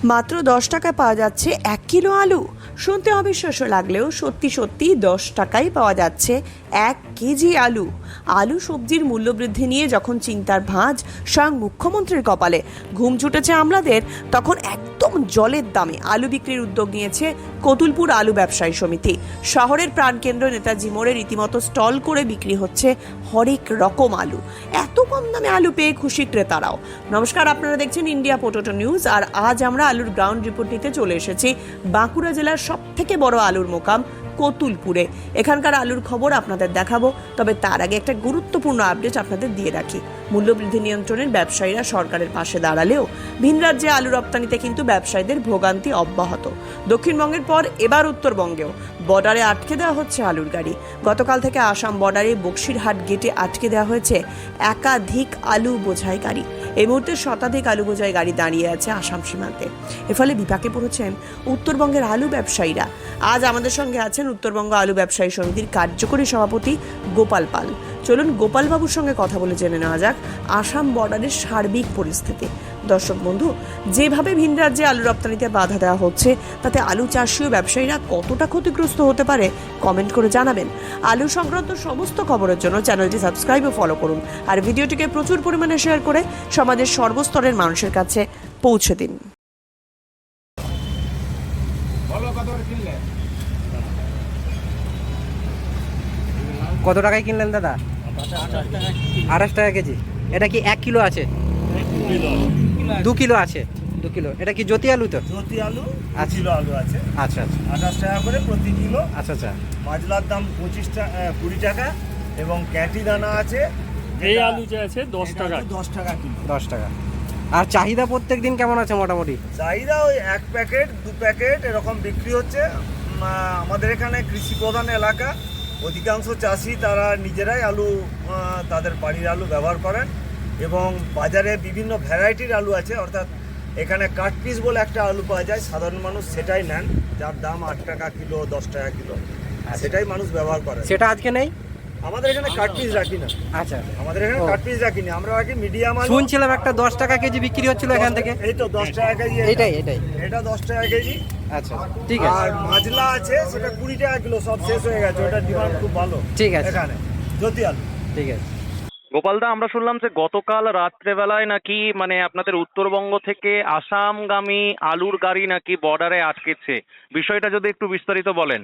মাত্র 10 টাকায় পাওয়া যাচ্ছে 1 কিলো আলু। শুনতে অবিশ্বাস্য লাগলেও সত্যি সত্যি 10 টাকায় পাওয়া যাচ্ছে 1 কেজি আলু। আলু সবজির মূল্যবৃদ্ধি নিয়ে যখন চিন্তার ভাঁজ স্বয়ং মুখ্যমন্ত্রীর কপালে ঘুম ছুটেছে আমলাদের, তখন একদম জলের দামে আলু বিক্রির উদ্যোগ নিয়েছে কতুলপুর আলু ব্যবসায়ী সমিতি। শহরের প্রাণকেন্দ্র নেতাজি মোড়ে রীতিমতো স্টল করে বিক্রি হচ্ছে হরেক রকম আলু। এত কম দামে আলু পেয়ে খুশি ক্রেতারাও। নমস্কার, আপনারা দেখছেন ইন্ডিয়া পোটেটো নিউজ, আর আজ আমরা আলুর গ্রাউন্ড রিপোর্ট নিতে চলে এসেছি বাঁকুড়া জেলার সব থেকে বড় আলুর মোকাম কতুলপুরে। এখানকার আলুর খবর আপনাদের দেখাবো, তবে তার আগে একটা গুরুত্বপূর্ণ আপডেট আপনাদের দিয়ে রাখি। মূল্যবৃদ্ধি নিয়ন্ত্রণের ব্যবসায়ীরা সরকারের পাশে দাঁড়ালেও ভিন রাজ্যে আলু রপ্তানিতে কিন্তু ব্যবসায়ীদের ভোগান্তি অব্যাহত। দক্ষিণবঙ্গের পর এবার উত্তরবঙ্গেও বর্ডারে আটকে দেওয়া হচ্ছে আলুর গাড়ি। গতকাল থেকে আসাম বর্ডারে বক্সিরহাট গেটে আটকে দেওয়া হয়েছে একাধিক আলু বোঝাই গাড়ি। এই মুহূর্তে শতাধিক আলু বোঝাই গাড়ি দাঁড়িয়ে আছে আসাম সীমান্তে। এর ফলে বিপাকে পড়েছেন উত্তরবঙ্গের আলু ব্যবসায়ীরা। আজ আমাদের সঙ্গে আছেন উত্তরবঙ্গ আলু ব্যবসায়ী সমিতির কার্যকরী সভাপতি গোপাল পাল। চলুন গোপালবাবুর সঙ্গে কথা বলে জেনে নেওয়া যাক আসাম বর্ডারের সার্বিক পরিস্থিতি। দর্শক বন্ধু, যেভাবে ভিন রাজ্যে আলু রপ্তানিতে বাধা দেওয়া হচ্ছে, তাতে আলু চাষী ও ব্যবসায়ীরা কতটা ক্ষতিগ্রস্ত হতে পারে কমেন্ট করে জানাবেন। আলু সংক্রান্ত সমস্ত খবরের জন্য চ্যানেলটি সাবস্ক্রাইব ও ফলো করুন, আর ভিডিওটিকে প্রচুর পরিমাণে শেয়ার করে সমাজের সর্বস্তরের মানুষের কাছে পৌঁছে দিন। কত টাকায় কিনলেন দাদা? 28 টাকা কেজি। এটা কি 1 কিলো আছে? 2 কিলো আছে। 2 কিলো। এটা কি জ্যোতি আলু? তো জ্যোতি আলু 2 আচ্ছা। কিলো আলু আছে। আচ্ছা আচ্ছা 28 টাকা করে প্রতি কিলো। আচ্ছা আচ্ছা। মাজলার দাম 20 টাকা এবং ক্যাটি দানা আছে। এই আলু যে আছে 10 টাকা। 10 টাকা কিলো। 10 টাকা। আর চাহিদা প্রত্যেক দিন কেমন আছে মোটামুটি? চাহিদা ওই 1 প্যাকেট 2 প্যাকেট এরকম বিক্রি হচ্ছে। আমাদের এখানে কৃষি প্রধান এলাকা, অধিকাংশ চাষি তারা নিজেরাই আলু তাদের বাড়ির আলু ব্যবহার করেন এবং বাজারে বিভিন্ন ভ্যারাইটির আলু আছে। অর্থাৎ এখানে কাট পিস বলে একটা আলু পাওয়া যায়, সাধারণ মানুষ সেটাই নেন, যার দাম 8 টাকা কিলো 10 টাকা কিলো, সেটাই মানুষ ব্যবহার করে। সেটা আজকে নেই? আমাদের এখানে কাট পিস রাখি না। আচ্ছা, আমাদের এখানে কাট পিস রাখি না, আমরা রাখি মিডিয়াম আলু। শুনছিলাম একটা 10 টাকা কেজি বিক্রি হচ্ছিল এখান থেকে। এই তো 10 টাকা কেজি। এটাই। এটা 10 টাকা কেজি। আচ্ছা ঠিক আছে। আর মাজলা আছে সেটা 20 টাকা কিলো, সব শেষ হয়ে গেছে, ওটা ডিমান্ড খুব ভালো। ঠিক আছে এখানে জ্যোতি আলু। ঠিক আছে। গোপালদা, আমরা শুনলাম যে গতকাল রাত্রেবেলায় নাকি মানে আপনাদের উত্তরবঙ্গ থেকে আসামগামী আলুর গাড়ি নাকি বর্ডারে আটকেছে, বিষয়টা যদি একটু বিস্তারিত বলেন।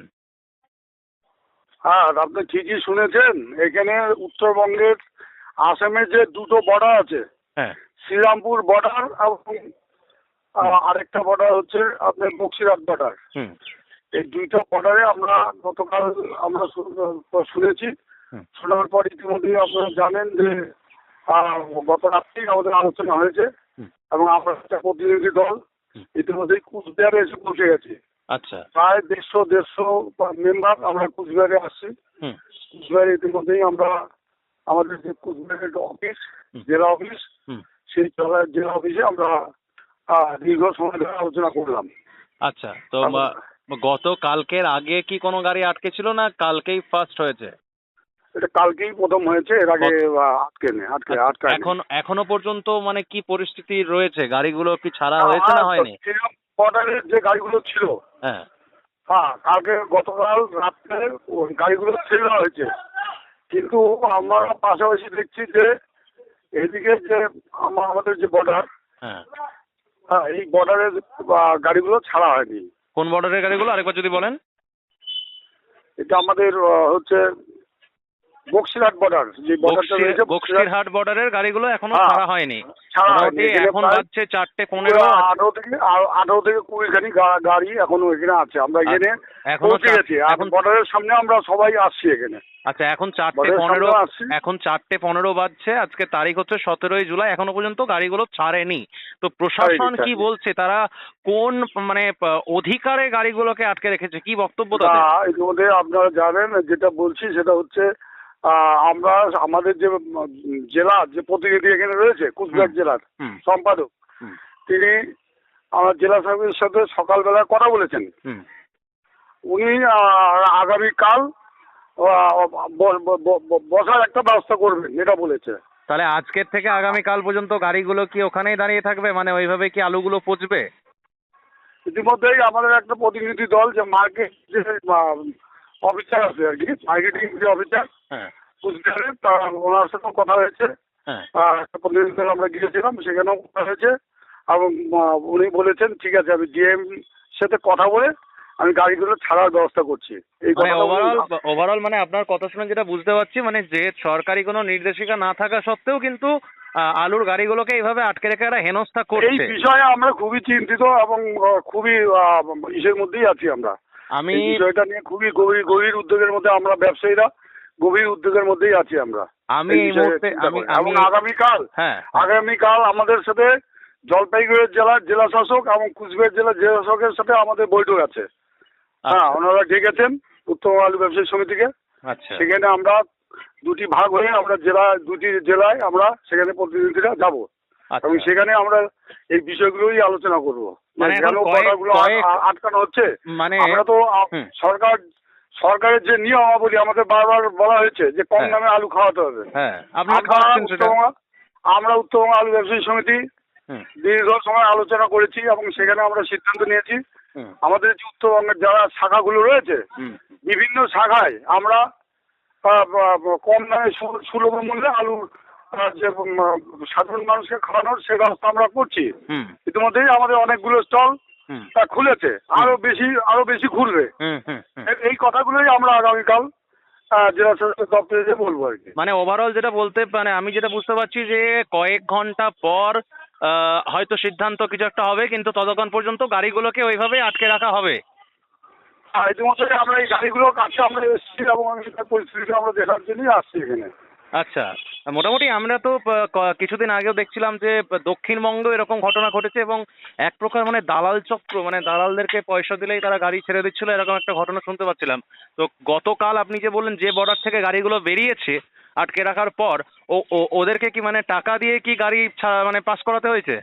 হ্যাঁ, আপনি ঠিকই শুনেছেন। এখানে উত্তরবঙ্গের আসামের যে দুটো বর্ডার আছে, হ্যাঁ। শ্রীরামপুর বর্ডার এবং আরেকটা বর্ডার হচ্ছে আপনার বক্সিরহাট বর্ডার। হুম। এই দুইটা বর্ডারে আমরা গতকাল আমরা শুনেছি। শোনার পর ইতিমধ্যেই আপনারা জানেন যে গত রাত্রেই আমাদের আলোচনা হয়েছে এবং আমরা একটা প্রতিনিধি দল ইতিমধ্যেই কুচবিহারে এসে পৌঁছে গেছি। আচ্ছা। প্রায় 150 মেম্বার আমরা কুচবিহারে আসছি। হুম। কুচবিহারে ইতিমধ্যেই আমরা আমাদের যে কুচবিহারের অফিস, জেলা অফিস, সেই জেলা অফিসে আমরা দীর্ঘ সময় ধরে আলোচনা করলাম। আচ্ছা, তো গতকালকের আগে কি কোনো গাড়ি আটকে ছিল না কালকেই ফার্স্ট হয়েছে? এটা কালকেই প্রথম হয়েছে, এর আগে আটকে এখনো পর্যন্ত মানে কি পরিস্থিতি রয়েছে? গাড়িগুলো কি ছাড়া হয়েছে না হয়নি? বর্ডারের যে গাড়িগুলো ছিল, হ্যাঁ, কালকে গতকাল রাত্রে ওই গাড়িগুলো ছেড়ে দেওয়া হয়েছে, কিন্তু আমরা পাশাপাশি দেখছি যে এদিকে যে আমাদের যে বর্ডার, হ্যাঁ, এই বর্ডারের গাড়িগুলো ছাড়া হয়নি। কোন বর্ডারের গাড়িগুলো আরেকবার যদি বলেন? এটা আমাদের হচ্ছে বক্সিরহাট বর্ডার, যে বর্ডারটা রয়েছে বক্সিরহাট বর্ডারের গাড়িগুলো এখনো ছাড়া হয়নি। এখন বাজছে 4:15। 18 থেকে 20 খানি গাড়ি এখনো এখানে আছে। আমরা এখানে পৌঁছে গেছি, এখন বর্ডারের সামনে আমরা সবাই আসছি এখানে। আচ্ছা, এখন 4:15 বাজছে। আজকে তারিখ হচ্ছে 17 জুলাই, এখনো পর্যন্ত গাড়িগুলো ছাড়েনি। তো প্রশাসন কি বলছে? তারা কোন মানে অধিকারে গাড়িগুলোকে আটকে রেখেছে? কি বক্তব্য তাদের? ইতিমধ্যে আপনারা জানেন, যেটা বলছি সেটা হচ্ছে আমরা আমাদের যে জেলা যে প্রতিনিধি এখানে রয়েছে কুচবিহার জেলার সম্পাদক, তিনি আমার জেলা সাহেবের সাথে সকালবেলা কথা বলেছেন। উনি আগামীকাল বসার একটা ব্যবস্থা করবেন, এটা বলেছে। তাহলে আজকের থেকে আগামীকাল পর্যন্ত গাড়িগুলো কি ওখানেই দাঁড়িয়ে থাকবে? মানে ওইভাবে কি আলুগুলো পচবে? ইতিমধ্যেই আমাদের একটা প্রতিনিধি দল যে মার্কেট যে অফিসার আছে আর কি, মার্কেটিং যে অফিসার হ্যাঁ কুচবিহারের, তা ওনার সাথেও কথা হয়েছে। হ্যাঁ একটা প্রতিনিধি দল আমরা গিয়েছিলাম, সেখানেও কথা হয়েছে এবং উনি বলেছেন ঠিক আছে আমি ডিএম সাথে কথা বলে আমি গাড়িগুলো ছাড়ার ব্যবস্থা করছি। এই মানে কথাটা ওভারঅল মানে আপনার কথা শুনে যেটা বুঝতে পারছি, মানে যে সরকারি কোনো নির্দেশিকা না থাকা সত্ত্বেও কিন্তু আলুর গাড়িগুলোকে এইভাবে আটকে রেখে এরা হেনস্থা এই করছে। বিষয়ে আমরা খুবই চিন্তিত এবং খুবই ইসের মধ্যেই আছি আমরা। আমি এই বিষয়টা নিয়ে খুবই গভীর উদ্যোগের মধ্যে আমরা ব্যবসায়ীরা গভীর উদ্যোগের মধ্যেই আছি আমরা। আমি এই এই বিষয়ে মুহূর্তে চিন্তা আমি করি। আমি এবং হ্যাঁ আগামীকাল আমাদের সাথে জলপাইগুড়ি জেলার জেলা শাসক এবং কুচবিহার জেলার জেলা শাসকের সাথে আমাদের বৈঠক আছে। হ্যাঁ, ওনারা ডেকেছেন উত্তরবঙ্গ আলু ব্যবসায়ী সমিতিকে। আচ্ছা সেখানে আমরা দুটি ভাগ হয়ে আমরা দুটি জেলায় আমরা সেখানে প্রতিনিধিরা যাব এবং আচ্ছা সেখানে আমরা এই বিষয়গুলোই আলোচনা করব। মানে এখন কেন কথাগুলো আটকানো হচ্ছে, মানে আমরা তো হুম। সরকারের যে নিয়মাবলী আমাদের বারবার বলা হয়েছে যে কম হ্যাঁ। দামে আলু খাওয়াতে হবে। হ্যাঁ আপনারা খাওয়াচ্ছেন সেটা। আমরা উত্তরবঙ্গ আলু ব্যবসায়ী সমিতি হুম দীর্ঘ সময় আলোচনা করেছি এবং সেখানে আমরা সিদ্ধান্ত নিয়েছি হুম আমাদের যে উত্তরবঙ্গের যারা শাখাগুলো রয়েছে হুম বিভিন্ন শাখায় আমরা কম দামে সুলভ মূল্যে আলু যে সাধারণ মানুষকে খাওয়ানোর সে ব্যবস্থা আমরা করছি। হুম ইতিমধ্যেই আমাদের অনেকগুলো স্টল হুম খুলেছে, আরো বেশি খুলবে। হুম হুম হুম। এই কথাগুলোই আমরা আগামীকাল জেলা শাসক দপ্তরে যে বলবো আর কি। মানে ওভারঅল যেটা বলতে মানে আমি যেটা বুঝতে পারছি যে কয়েক ঘন্টা পর হয়তো সিদ্ধান্ত কিছু একটা হবে, কিন্তু ততক্ষণ পর্যন্ত গাড়িগুলোকে ওইভাবেই আটকে রাখা হবে। ইতিমধ্যে আমরা এই গাড়িগুলোর কাছে আমরা এসেছি এবং পরিস্থিতি আমরা দেখার জন্যই আসছি এখানে। আচ্ছা মোটামুটি আমরা তো কিছুদিন আগেও দেখছিলাম যে দক্ষিণবঙ্গেও এরকম ঘটনা ঘটেছে এবং এক প্রকার মানে দালাল চক্র, মানে দালালদেরকে পয়সা দিলেই তারা গাড়ি ছেড়ে দিচ্ছিল, এরকম একটা ঘটনা শুনতে পাচ্ছিলাম। তো গতকাল আপনি যে বললেন যে বর্ডার থেকে গাড়িগুলো বেরিয়েছে আটকে রাখার পর ওদেরকে কি মানে টাকা দিয়ে কি গাড়ি মানে পাস করাতে হয়েছে?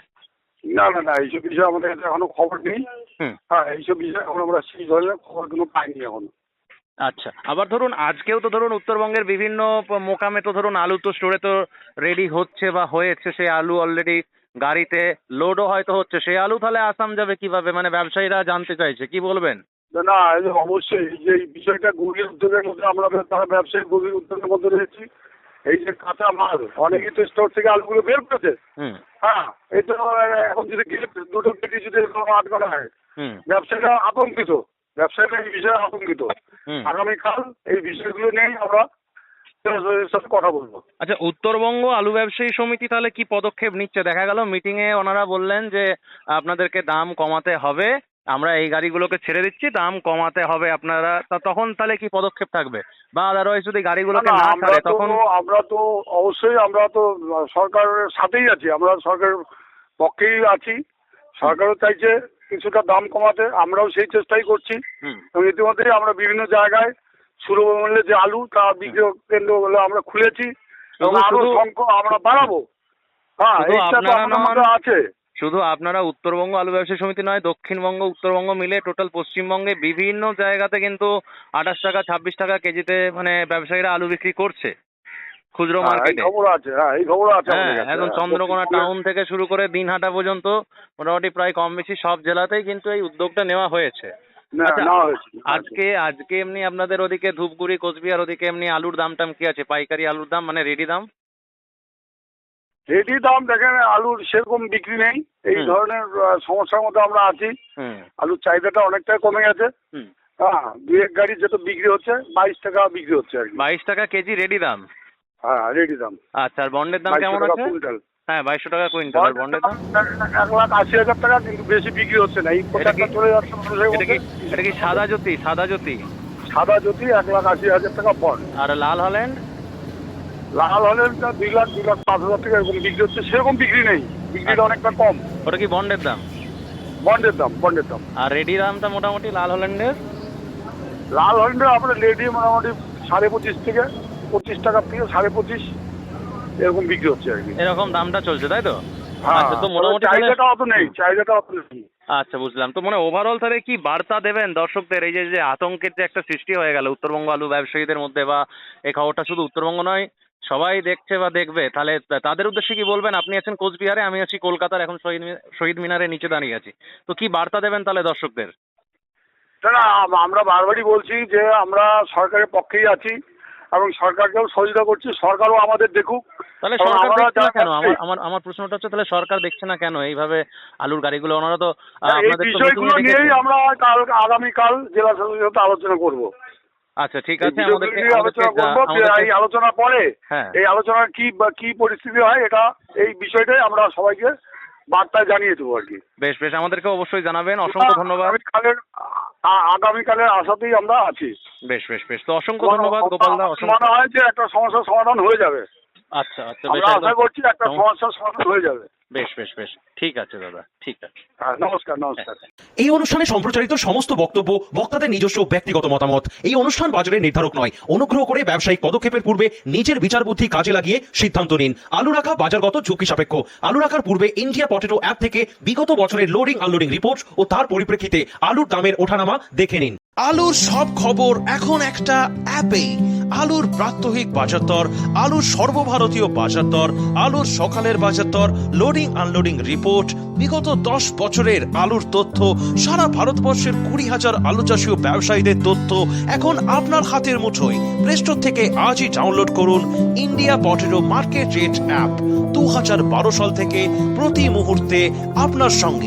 না এইসব বিষয়ে আমাদের কাছে এখনো খবর নেই। হুম হ্যাঁ, এইসব বিষয়ে এখন আমরা সেই ধরনের খবরগুলো পাইনি এখন। আচ্ছা আবার ধরুন আজকেও তো ধরুন উত্তরবঙ্গের বিভিন্ন মোকামে তো ধরুন আলু তো স্টোরে তো রেডি হচ্ছে বা হয়েছে, সেই আলু অলরেডি গাড়িতে লোডও হয়তো হচ্ছে, সেই আলু তাহলে আসাম যাবে কিভাবে, মানে ব্যবসায়ীরা জানতে চাইছে, কি বলবেন? না এই যে অবশ্যই এই যে এই বিষয়টা গভীর উদ্যোগের মধ্যে আমরা তারা ব্যবসায়িক গভীর উদ্যোগের মধ্যে রয়েছি। এই যে কাঁচা মাল অনেকেই তো স্টোর থেকে আলুগুলো বের করেছে। হুম হ্যাঁ, এই তো এখন যদি দুটো পেটি যদি আটকানো হয় হুম ব্যবসায়ীরা আতঙ্কিত, ব্যবসায়ীরা এই বিষয়ে আতঙ্কিত। হুম। আগামীকাল এই বিষয়গুলো নিয়ে আমরা জেলাশাসকের সাথে কথা বলবো। আচ্ছা উত্তরবঙ্গ আলু ব্যবসায়ী সমিতি তাহলে কি পদক্ষেপ নিচ্ছে? দেখা গেল মিটিং এ ওনারা বললেন যে আপনাদেরকে দাম কমাতে হবে, আমরা এই গাড়িগুলোকে ছেড়ে দিচ্ছি, দাম কমাতে হবে আপনারা, তখন তাহলে কি পদক্ষেপ থাকবে? বা আদারওয়াইজ যদি গাড়িগুলোকে না ছাড়ে তখন? আমরা তো অবশ্যই আমরা তো সরকারের সাথেই আছি, আমরা সরকারের পক্ষেই আছি। সরকারও চাইছে কিছুটা দাম কমাতে, আমরাও সেই চেষ্টাই করছি। হুম এবং ইতিমধ্যেই আমরা বিভিন্ন জায়গায় সুলভ মূল্যে যে আলু তা বিক্রয় কেন্দ্রগুলো আমরা খুলেছি এবং আরো সংখ্যা আমরা বাড়াবো। হ্যাঁ, শুধু এইটা তো আপনারা আমাদের নন, মধ্যে আছে। শুধু আপনারা উত্তরবঙ্গ আলু ব্যবসায়ী সমিতি নয়, দক্ষিণবঙ্গ উত্তরবঙ্গ মিলে টোটাল পশ্চিমবঙ্গে বিভিন্ন জায়গাতে কিন্তু 28 টাকা 26 টাকা কেজিতে মানে ব্যবসায়ীরা আলু বিক্রি করছে খুচরো এই মার্কেটে। খবর আছে, এই খবর আছে হ্যাঁ আমাদের কাছে। এখন চন্দ্রকোনা টাউন থেকে শুরু করে দিনহাটা পর্যন্ত মোটামুটি প্রায় কম বেশি সব জেলাতেই কিন্তু এই উদ্যোগটা নেওয়া হয়েছে। আচ্ছা, নেওয়া হয়েছে। আজকে এমনি আপনাদের ওদিকে ধূপগুড়ি কোচবিহার ওদিকে এমনি আলুর দাম টাম কি আছে, পাইকারি আলুর দাম মানে রেডি দাম? রেডি দাম দেখেন আলুর সেরকম বিক্রি নেই, এই ধরনের সমস্যার মধ্যে আমরা আছি। হুম আলুর চাহিদাটা অনেকটাই কমে গেছে। হুম হ্যাঁ, দু এক গাড়ি যেটা বিক্রি হচ্ছে 22 টাকা বিক্রি হচ্ছে আর কি। 22 টাকা কেজি রেডি দাম? হ্যাঁ, রেডি দাম। আচ্ছা আর বন্ডের দাম 22 কেমন টাকা আছে? কুইন্টাল। হ্যাঁ 2200 টাকা কুইন্টাল। আর বন্ডের দাম? 1,80,000 টাকা, কিন্তু বেশি বিক্রি হচ্ছে না। এই প্রচারটা চলে যাচ্ছে মানুষের মধ্যে। এটা কি সাদা জ্যোতি? সাদা জ্যোতি সাদা জ্যোতি 1,80,000 টাকা পড়। আর লাল হল্যান্ড? লাল হলে 2 লাখ 5,000 টাকা এরকম বিক্রি হচ্ছে, সেরকম বিক্রি নেই, বিক্রিটা অনেকটা কম। ওটা কি বন্ডের দাম? বন্ডের দাম। আর রেডি দামটা মোটামুটি লাল হল্যান্ডের? লাল হরিণটা আপনার রেডি মোটামুটি 25.5 থেকে 25 টাকা থেকে 25.5 এরকম বিক্রি হচ্ছে আর কি। এরকম দামটা চলছে তাই তো? হ্যাঁ, আচ্ছা তো মোটামুটি চাহিদাটা অত নেই, চাহিদাটা অত নেই। আচ্ছা বুঝলাম। তো মানে ওভারঅল তাহলে কি বার্তা দেবেন দর্শকদের, এই যে আতঙ্কের যে একটা সৃষ্টি হয়ে গেল উত্তরবঙ্গ আলু ব্যবসায়ীদের মধ্যে, বা এই খবরটা শুধু উত্তরবঙ্গ নয় সবাই দেখছে বা দেখবে, তাহলে তাদের উদ্দেশ্যে কি বলবেন? আপনি আছেন কোচবিহারে, আমি আছি কলকাতার, এখন শহীদ মিনারের নিচে দাঁড়িয়ে আছি, তো কি বার্তা দেবেন তাহলে দর্শকদের? না, আমরা বারবারই বলছি যে আমরা সরকারের পক্ষেই আছি এবং সরকারকেও সহযোগিতা করছি, সরকারও আমাদের দেখুক। তাহলে কারণ সরকার আমরা দেখছে না যা কেন? করছি- আমার প্রশ্নটা হচ্ছে, তাহলে সরকার দেখছে না কেন এইভাবে আলুর গাড়িগুলো? ওনারা তো এই আপনাদের তো বিষয়গুলো মিটিংয়ে নিয়েই ডেকেছেন। আমরা আগামীকাল জেলা শাসকের সাথে আলোচনা করব। আচ্ছা, ঠিক এই আছে, বিষয়গুলো নিয়ে আলোচনা করবো। এই আলোচনার পরে হ্যাঁ। এই আলোচনার কি পরিস্থিতি হয়, এটা এই বিষয়টাই আমরা সবাইকে বার্তায় জানিয়ে দেবো আর কি। বেশ বেশ, আমাদেরকে অবশ্যই জানাবেন। অসংখ্য ধন্যবাদ। আগামীকালের আশাতেই আমরা আছি। বেশ বেশ বেশ, তো অসংখ্য ধন্যবাদ গোপালদা। আমার মনে হয় যে একটা সমস্যার সমাধান হয়ে যাবে। আচ্ছা আচ্ছা, বেশ, আমরা আশা একদম। করছি একটা সমস্যার সমাধান হয়ে যাবে। বেশ বেশ বেশ, ঠিক আছে দাদা, ঠিক আছে। হ্যাঁ, নমস্কার। এই অনুষ্ঠানে সম্প্রচারিত সমস্ত বক্তব্য বক্তাদের নিজস্ব ব্যক্তিগত মতামত। এই অনুষ্ঠান বাজারের নির্ধারক নয়। অনুগ্রহ করে ব্যবসায়িক পদক্ষেপের পূর্বে নিজের বিচার বুদ্ধি কাজে লাগিয়ে সিদ্ধান্ত নিন। আলু রাখা বাজারগত ঝুঁকি সাপেক্ষ। আলু রাখার পূর্বে ইন্ডিয়া পটেটো অ্যাপ থেকে বিগত বছরের লোডিং আনলোডিং রিপোর্ট ও তার পরিপ্রেক্ষিতে আলুর দামের ওঠানামা দেখে নিন। আলুর সব খবর এখন একটা অ্যাপেই। আলুর প্রাত্যহিক বাজারদর, আলুর সর্বভারতীয় বাজারদর, আলুর সকালের বাজারদর, লোডিং আনলোডিং রিপোর্ট, বিগত 10 বছরের আলুর তথ্য, সারা ভারতবর্ষের 20,000 আলু চাষী ও ব্যবসায়ীদের তথ্য এখন আপনার হাতের মুঠোয়। প্লে স্টোর থেকে আজই ডাউনলোড করুন India potato market rate app. 2012 সাল থেকে প্রতি মুহূর্তে আপনার সঙ্গে।